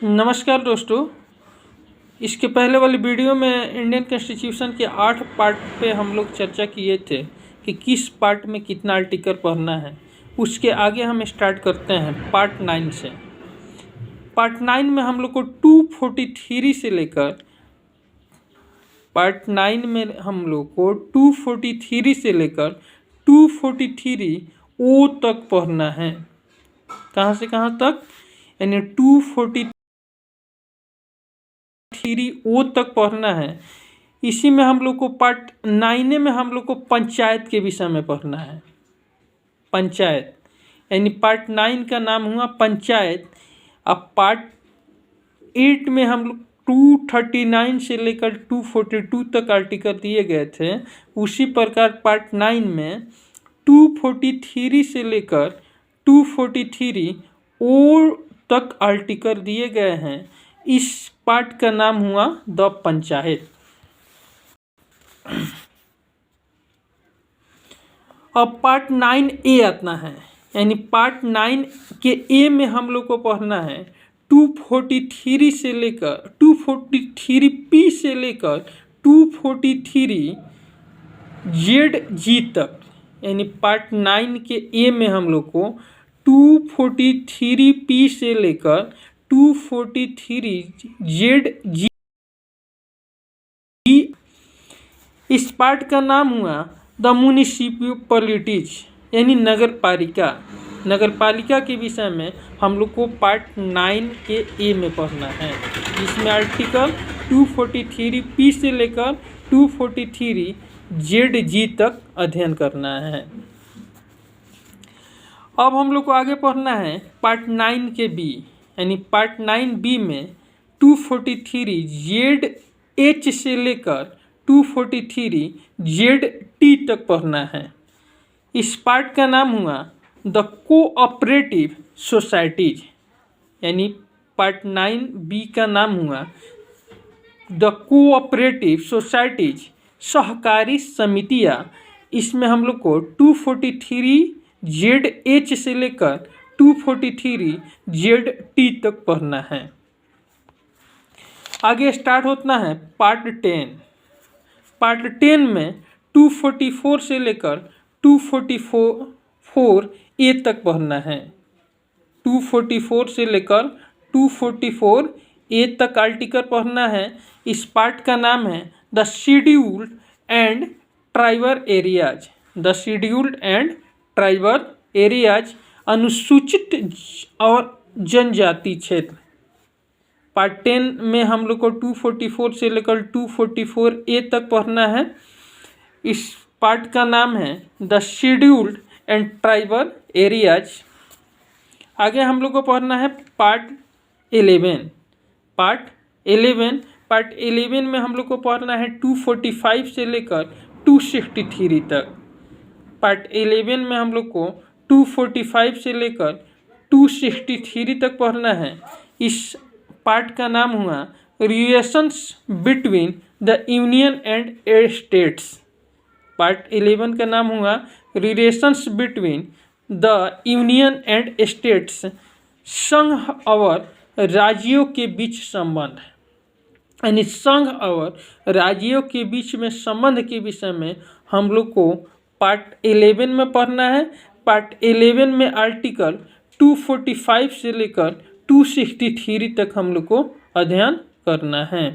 नमस्कार दोस्तों। इसके पहले वाली वीडियो में इंडियन कॉन्स्टिट्यूशन के 8 पार्ट पे हम लोग चर्चा किए थे कि किस पार्ट में कितना आर्टिकल पढ़ना है। उसके आगे हम स्टार्ट करते हैं पार्ट 9 से। पार्ट 9 में हम लोग को 243 से लेकर पार्ट 9 में हम लोग को 243 से लेकर 243 ओ तक पढ़ना है। कहाँ से कहाँ तक? यानी 243 ओ तक पढ़ना है। इसी में हम लोग को पार्ट 9 में हम लोग को पंचायत के विषय में पढ़ना है। पंचायत यानी पार्ट 9 का नाम हुआ पंचायत। अब पार्ट 8 में हम लोग 239 से लेकर 242 तक आर्टिकल दिए गए थे। उसी प्रकार पार्ट 9 में 243 से लेकर 243 ओ तक आर्टिकल दिए गए हैं। इस पार्ट का नाम हुआ द पंचायत। अब पार्ट 9A आता है, यानी पार्ट 9 के ए में हम लोग को पढ़ना है 243 से लेकर 243P से लेकर 243 ZG तक। यानी पार्ट 9 के ए में हम लोग को 243P से लेकर 243 ZG। इस पार्ट का नाम हुआ द म्युनिसिपैलिटीज यानी नगर पालिका। नगर पालिका के विषय में हम लोग को पार्ट 9 के ए में पढ़ना है, जिसमें आर्टिकल 243P से लेकर 243 ZG तक अध्ययन करना है। अब हम लोग को आगे पढ़ना है पार्ट 9 के बी, यानी पार्ट 9B में 243 ZH से लेकर 243 ZT तक पढ़ना है। इस पार्ट का नाम हुआ द कोऑपरेटिव सोसाइटीज। यानी पार्ट 9B का नाम हुआ द कोऑपरेटिव सोसाइटीज, सहकारी समितियाँ। इसमें हम लोग को 243 ZH से लेकर 243 ZT तक पढ़ना है। आगे स्टार्ट होता है पार्ट 10। पार्ट 10 में 244 से लेकर 244 ए तक पढ़ना है। 244 से लेकर 244 ए तक आर्टिकल पढ़ना है। इस पार्ट का नाम है the scheduled and tribal areas. The scheduled and tribal areas, अनुसूचित और जनजाति क्षेत्र। पार्ट 10 में हम लोग को 244 से लेकर 244 ए तक पढ़ना है। इस पार्ट का नाम है the scheduled and tribal areas. आगे हम लोग को पढ़ना है पार्ट 11। पार्ट 11 में हम लोग को पढ़ना है 245 से लेकर 263 तक। पार्ट 11 में हम लोग को 245 से लेकर 263 तक पढ़ना है। इस पार्ट का नाम हुआ relations between the union and states. Part 11 का नाम हुआ relations between the union and states, संघ और राज्यों के बीच संबंध। यानी संघ और राज्यों के बीच में संबंध के विषय में हम लोग को पार्ट 11 में पढ़ना है। पार्ट 11 में आर्टिकल 245 से लेकर 263 तक हम लोग को अध्ययन करना है।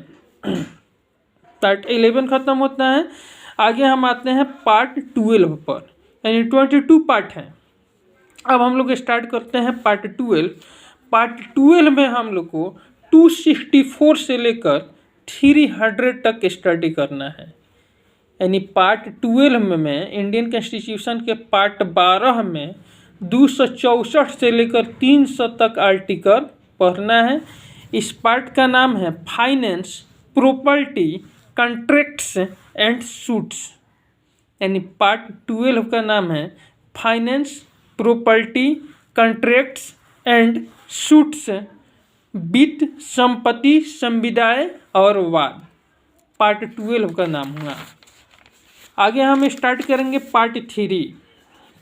पार्ट 11 खत्म होता है। आगे हम आते हैं पार्ट 12 पर, यानी 22 पार्ट है। अब हम लोग स्टार्ट करते हैं पार्ट 12। पार्ट 12 में हम लोग को 264 से लेकर 300 तक स्टडी करना है। यानी पार्ट 12 में इंडियन कॉन्स्टिट्यूशन के पार्ट 12 में 264 से लेकर 300 तक आर्टिकल पढ़ना है। इस पार्ट का नाम है finance, property, contracts and suits. यानी पार्ट 12 का नाम है finance, property, contracts and suits, वित्त, संपत्ति, संविदाएं और वाद। पार्ट 12 का नाम हुआ। आगे हम स्टार्ट करेंगे पार्ट 3।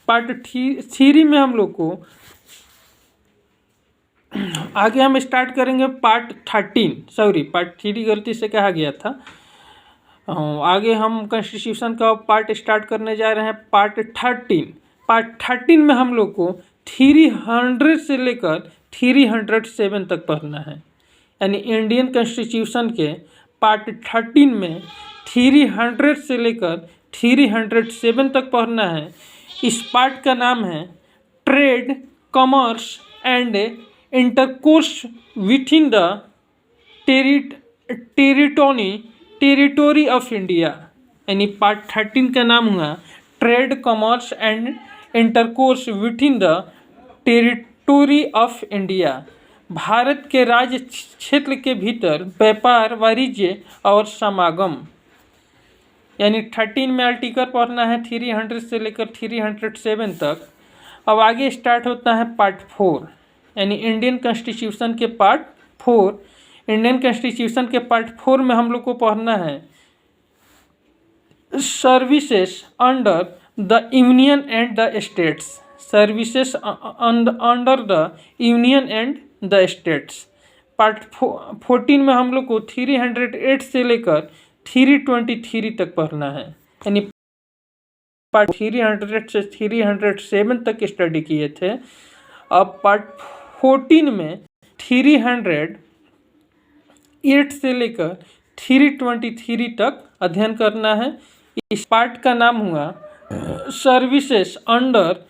पार्ट 3 में हम लोग को आगे हम स्टार्ट करेंगे पार्ट 13, सॉरी पार्ट 3 गलती से कहा गया था। आगे हम कॉन्स्टिट्यूशन का पार्ट स्टार्ट करने जा रहे हैं पार्ट 13। पार्ट 13 में हम लोग को 300 से लेकर 307 तक पढ़ना है, यानी इंडियन कॉन्स्टिट्यूशन के पार्ट 13 में 300 से लेकर 307 तक पढ़ना है। इस पार्ट का नाम है trade, commerce and intercourse with in the territory of India, यानी पार्ट 13 का नाम हुआ trade, commerce and intercourse with in the territory of India. Bharat के राज्य क्षेत्र के भीतर व्यापार, वाणिज्य और समागम, यानी 13 में आर्टिकल पढ़ना है 300 से लेकर 307 तक। अब आगे स्टार्ट होता है पार्ट 4, यानी इंडियन कॉन्स्टिट्यूशन के पार्ट 4। इंडियन कॉन्स्टिट्यूशन के पार्ट 4 में हम लोग को पढ़ना है services under the union and the states, services under the union and the states. Part 14 में हम लोग को 308 से लेकर 323 तक पढ़ना है, यानी पार्ट 300 से 307 तक स्टडी किए थे। अब पार्ट 14 में 308 से लेकर 323 तक अध्ययन करना है। इस पार्ट का नाम हुआ services under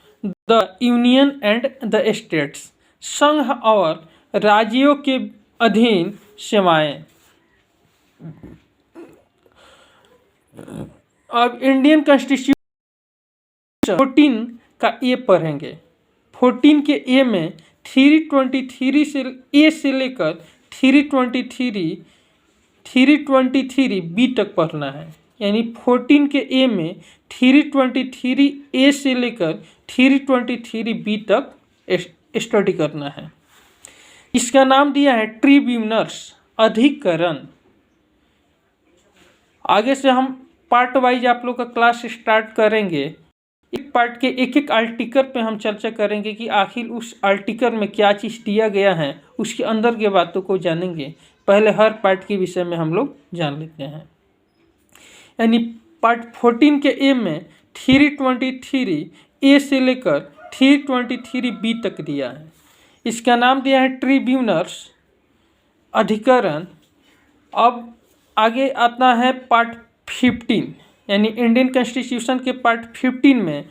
the union and the states, संघ और राज्यों के अधीन सेवाएं। अब इंडियन कॉन्स्टिट्यूशन 14 का ए पढ़ेंगे। 14 के ए में 323 से ए से लेकर 323 बी तक पढ़ना है, यानी 14 के ए में 323 ए से लेकर 323 बी तक स्टडी करना है। इसका नाम दिया है ट्रिब्यूनल्स, अधिकरण। आगे से हम पार्ट वाइज आप लोग का क्लास स्टार्ट करेंगे। एक पार्ट के एक एक आर्टिकल पे हम चर्चा करेंगे कि आखिर उस आर्टिकल में क्या चीज़ दिया गया है, उसके अंदर के बातों को जानेंगे। पहले हर पार्ट के विषय में हम लोग जान लेते हैं। यानी पार्ट 14 के ए में 323 ए से लेकर 323 बी तक दिया है। इसका नाम दिया है ट्रिब्यूनल्स, अधिकरण। अब आगे आता है पार्ट 15, यानी इंडियन कॉन्स्टिट्यूशन के पार्ट 15 में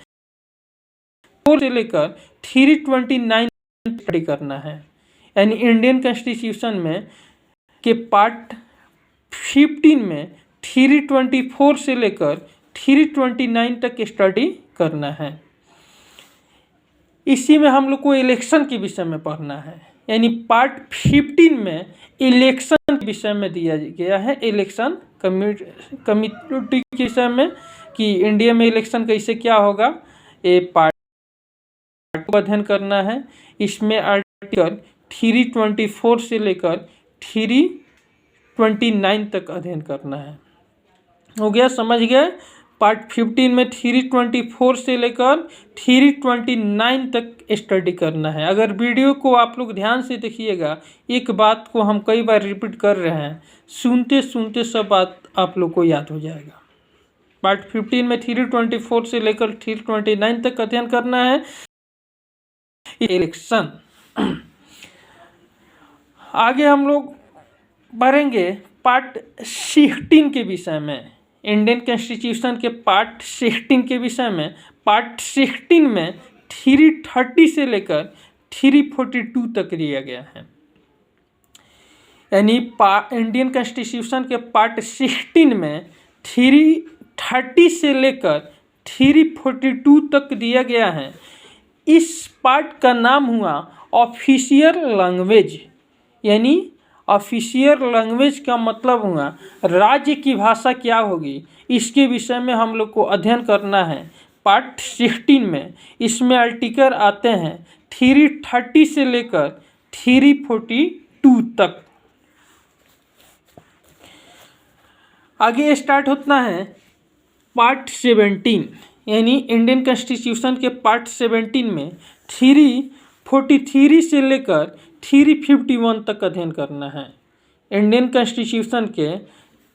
4 से लेकर 329 स्टडी करना है, यानी इंडियन कॉन्स्टिट्यूशन में के पार्ट 15 में 324 से लेकर 329 तक स्टडी करना है। इसी में हम लोग को इलेक्शन के विषय में पढ़ना है, यानी पार्ट 15 में इलेक्शन के विषय में दिया गया है, इलेक्शन कम्युनिटी के विषय में कि इंडिया में इलेक्शन कैसे क्या होगा, ये पार्ट को अध्ययन करना है। इसमें आर्टिकल 324 से लेकर 329 तक अध्ययन करना है। हो गया, समझ गए। पार्ट 15 में 324 से लेकर 329 तक स्टडी करना है। अगर वीडियो को आप लोग ध्यान से देखिएगा, एक बात को हम कई बार रिपीट कर रहे हैं, सुनते सुनते सब बात आप लोग को याद हो जाएगा। पार्ट 15 में 324 से लेकर 329 तक अध्ययन करना है। इलेक्शन आगे हम लोग बढ़ेंगे पार्ट 16 के विषय में। इंडियन कॉन्स्टिट्यूशन के पार्ट 16 के विषय में। पार्ट 16 में 330 से लेकर 342 तक दिया गया है, यानी इंडियन कॉन्स्टिट्यूशन के पार्ट 16 में 330 से लेकर 342 तक दिया गया है। इस पार्ट का नाम हुआ ऑफिशियल लैंग्वेज, यानी ऑफिशियल लैंग्वेज का मतलब हुआ राज्य की भाषा क्या होगी, इसके विषय में हम लोग को अध्ययन करना है पार्ट 16 में। इसमें आर्टिकल आते हैं 330 से लेकर 342 तक। आगे स्टार्ट होता है पार्ट 17, यानी इंडियन कॉन्स्टिट्यूशन के पार्ट 17 में 343 से लेकर 351 तक अध्ययन करना है। इंडियन कॉन्स्टिट्यूशन के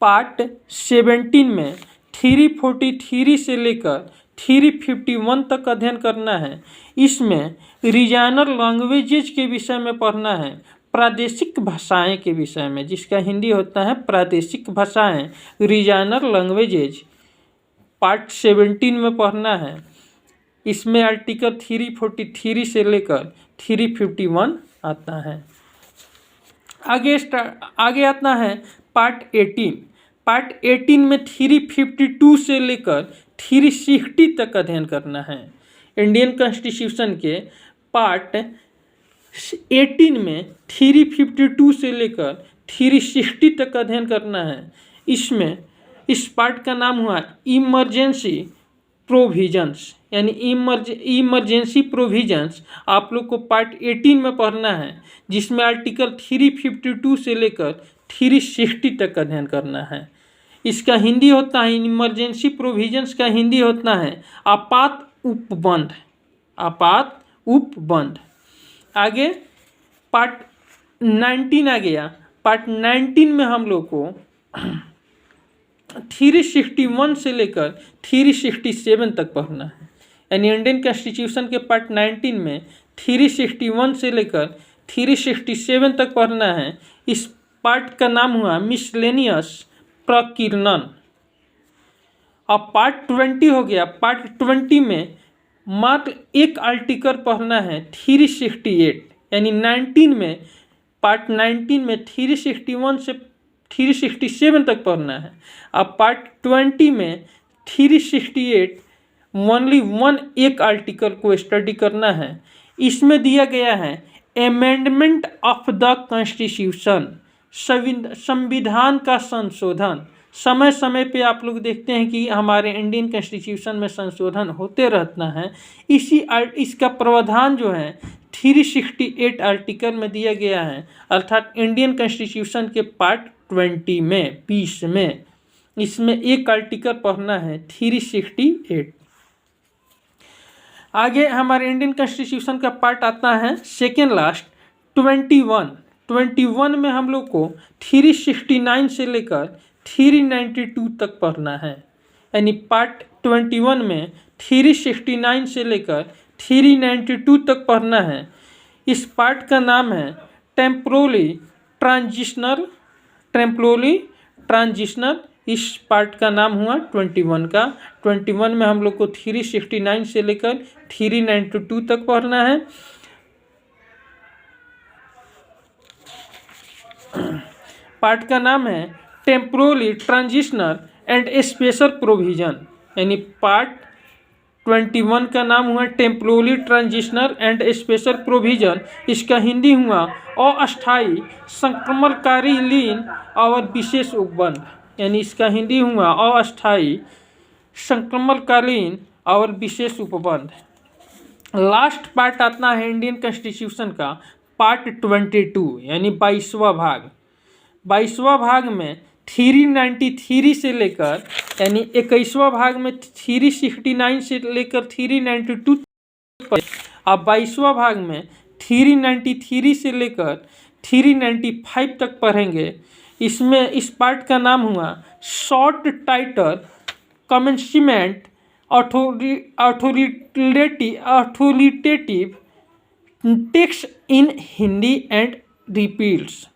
पार्ट 17 में 343 से लेकर 351 तक अध्ययन करना है। इसमें रीजनल लैंग्वेजेज के विषय में पढ़ना है, प्रादेशिक भाषाएं के विषय में, जिसका हिंदी होता है प्रादेशिक भाषाएं, रीजनल लैंग्वेजेज पार्ट 17 में पढ़ना है। इसमें आर्टिकल 343 से लेकर 351 आता है। आगे आता है पार्ट 18। पार्ट 18 में 352 से लेकर 360 तक अध्ययन करना है। इंडियन कॉन्स्टिट्यूशन के पार्ट 18 में 352 से लेकर 360 तक अध्ययन करना है। इसमें इस पार्ट का नाम हुआ इमरजेंसी प्रोविजंस, यानी इमरजेंसी प्रोविजंस आप लोग को पार्ट 18 में पढ़ना है, जिसमें आर्टिकल 352 से लेकर 360 तक अध्ययन करना है। इसका हिंदी होता है, इमरजेंसी प्रोविजंस का हिंदी होता है आपात उपबंध, आपात उपबंध। आगे पार्ट 19 आ गया। पार्ट 19 में हम लोग को 361 से लेकर 367 तक पढ़ना है। यानी इंडियन कॉन्स्टिट्यूशन के पार्ट 19 में 361 से लेकर 367 तक पढ़ना है। इस पार्ट का नाम हुआ मिसलेनियस प्रकीर्णन। अब पार्ट 20 हो गया। पार्ट 20 में मात्र एक आर्टिकल पढ़ना है 368, यानी 19 में, पार्ट 19 में 361 से 367 तक पढ़ना है। अब पार्ट 20 में 368 ओनली एक आर्टिकल को स्टडी करना है। इसमें दिया गया है अमेंडमेंट ऑफ द कॉन्स्टिट्यूशन, संविधान का संशोधन। समय समय पे आप लोग देखते हैं कि हमारे इंडियन कॉन्स्टिट्यूशन में संशोधन होते रहता है। इसका प्रावधान जो है 368 आर्टिकल में दिया गया है, अर्थात इंडियन कॉन्स्टिट्यूशन के पार्ट 20 में 20 में इसमें एक आर्टिकल पढ़ना है 368। आगे हमारे इंडियन कॉन्स्टिट्यूशन का पार्ट आता है सेकेंड लास्ट 21 में हम लोग को 369 से लेकर 392 तक पढ़ना है। यानी पार्ट 21 में 369 से लेकर 392 तक पढ़ना है। इस पार्ट का नाम है टेम्पोरली ट्रांजिशनल। इस पार्ट का नाम हुआ 21 का। 21 में हम लोग को 369 से लेकर 392 तक पढ़ना है। पार्ट का नाम है temporarily transitional and special provision. यानी पार्ट 21 का नाम हुआ temporarily transitional and special provision. इसका हिंदी हुआ अस्थायी संक्रमणकालीन और विशेष उपबंध। यानी इसका हिंदी हुआ अस्थायी संक्रमणकालीन और विशेष उपबंध। लास्ट पार्ट आता है इंडियन कॉन्स्टिट्यूशन का पार्ट 22, यानी 22वां भाग। 22वां भाग में 393 से लेकर, यानी 21वां भाग में 369 से लेकर 392। अब 22वां भाग में 393 से लेकर 395 तक पढ़ेंगे। इसमें इस पार्ट का नाम हुआ short title commencement authoritative text in Hindi and repeals.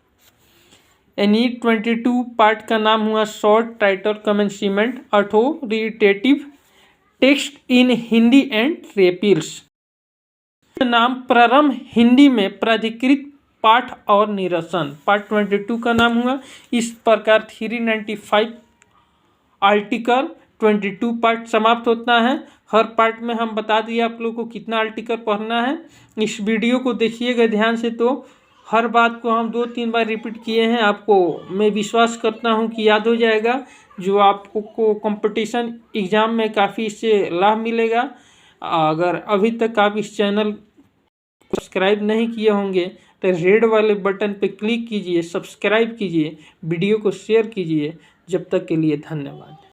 यानी 22 पार्ट का नाम हुआ short title commencement authoritative text in Hindi and repeals. नाम प्रारंभ हिंदी में प्राधिकृत पाठ और निरसन। पार्ट 22 का नाम हुआ। इस प्रकार 395 आर्टिकल 22 पार्ट समाप्त होता है। हर पार्ट में हम बता दिए आप लोग को कितना आर्टिकल पढ़ना है। इस वीडियो को देखिएगा ध्यान से, तो हर बात को हम 2-3 बार रिपीट किए हैं। आपको मैं विश्वास करता हूं कि याद हो जाएगा, जो आपको कंपटीशन एग्ज़ाम में काफ़ी इससे लाभ मिलेगा। अगर अभी तक आप इस चैनल को सब्सक्राइब नहीं किए होंगे तो रेड वाले बटन पर क्लिक कीजिए, सब्सक्राइब कीजिए, वीडियो को शेयर कीजिए। जब तक के लिए धन्यवाद।